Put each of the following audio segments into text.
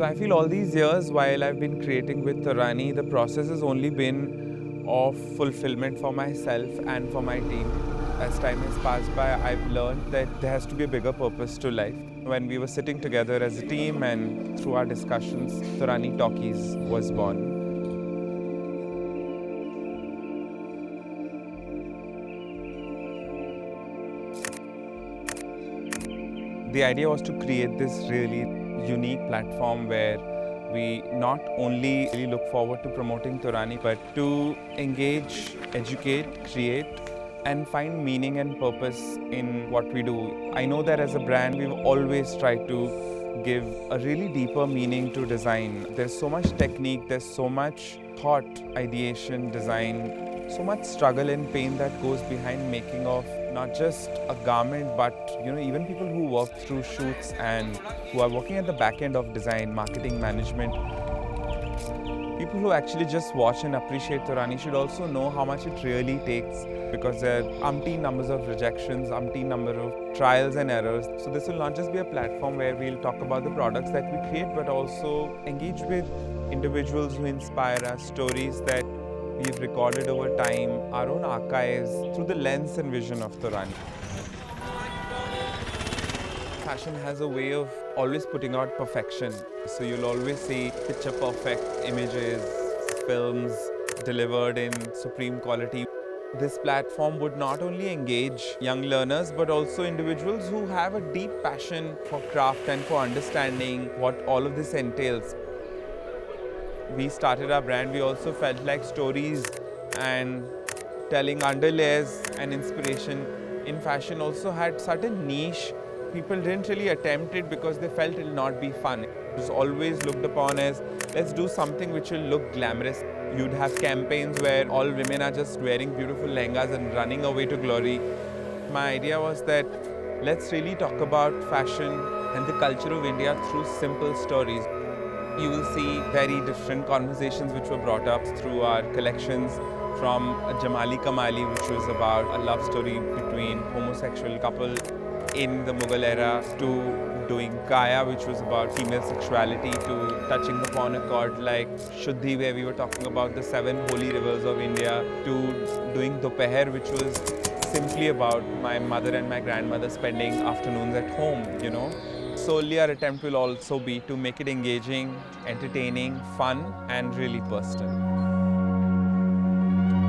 So I feel all these years while I've been creating with Torani, the process has only been of fulfillment for myself and for my team. As time has passed by, I've learned that there has to be a bigger purpose to life. When we were sitting together as a team and through our discussions, ToraniTalkies was born. The idea was to create this really unique platform where we not only really look forward to promoting Torani, but to engage, educate, create, and find meaning and purpose in what we do. I know that as a brand, we've always tried to give a really deeper meaning to design. There's so much technique, there's so much thought, ideation, design, so much struggle and pain that goes behind making of not just a garment, but even people who work through shoots and who are working at the back end of design, marketing, management. People who actually just watch and appreciate Torani should also know how much it really takes, because there are umpteen numbers of rejections, umpteen number of trials and errors. So this will not just be a platform where we'll talk about the products that we create, but also engage with individuals who inspire us, stories that we've recorded over time, our own archives, through the lens and vision of Torani. Fashion has a way of always putting out perfection. So you'll always see picture perfect images, films delivered in supreme quality. This platform would not only engage young learners, but also individuals who have a deep passion for craft and for understanding what all of this entails. We started our brand, we also felt like stories and telling underlayers and inspiration in fashion also had certain niche. People didn't really attempt it because they felt it will not be fun. It was always looked upon as, let's do something which will look glamorous. You'd have campaigns where all women are just wearing beautiful lehengas and running away to glory. My idea was that let's really talk about fashion and the culture of India through simple stories. You will see very different conversations which were brought up through our collections, from 𝐓𝐀𝐋𝐊𝐈, which was about a love story between homosexual couple in the Mughal era, to doing Kaya, which was about female sexuality, to touching upon a chord like 𝐓𝐿𝐻𝐿, where we were talking about the 7 holy rivers of India, to doing 𝐷𝐵𝐻𝐿, which was simply about my mother and my grandmother spending afternoons at home, Solely our attempt will also be to make it engaging, entertaining, fun, and really personal.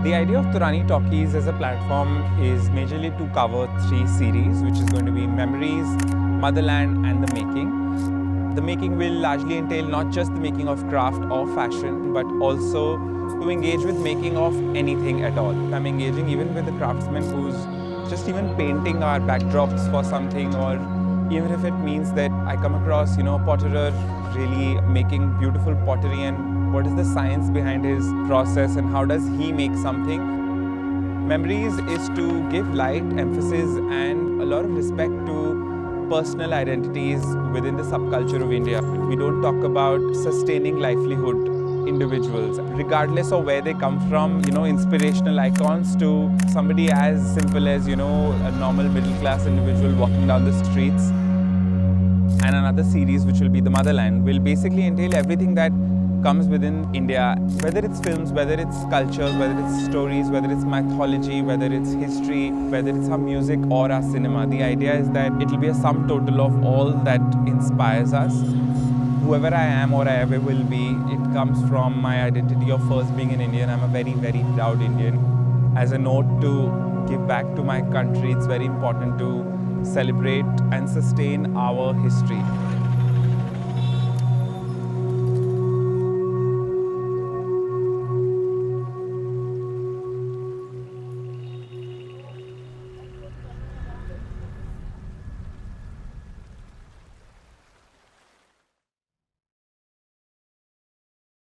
The idea of ToraniTalkies as a platform is majorly to cover 3 series, which is going to be Memories, Motherland, and The Making. The making will largely entail not just the making of craft or fashion, but also to engage with making of anything at all. I'm engaging even with the craftsman who's just even painting our backdrops for something, or even if it means that I come across, a potterer really making beautiful pottery, and what is the science behind his process and how does he make something. Memories is to give light, emphasis, and a lot of respect to personal identities within the subculture of India. We don't talk about sustaining livelihood individuals, regardless of where they come from, inspirational icons to somebody as simple as, a normal middle-class individual walking down the streets. And another series, which will be The Motherland, will basically entail everything that comes within India, whether it's films, whether it's cultures, whether it's stories, whether it's mythology, whether it's history, whether it's our music or our cinema. The idea is that it will be a sum total of all that inspires us. Whoever I am or I ever will be, it comes from my identity of first being an Indian. I'm a very, very proud Indian. As a note to give back to my country, it's very important to celebrate and sustain our history.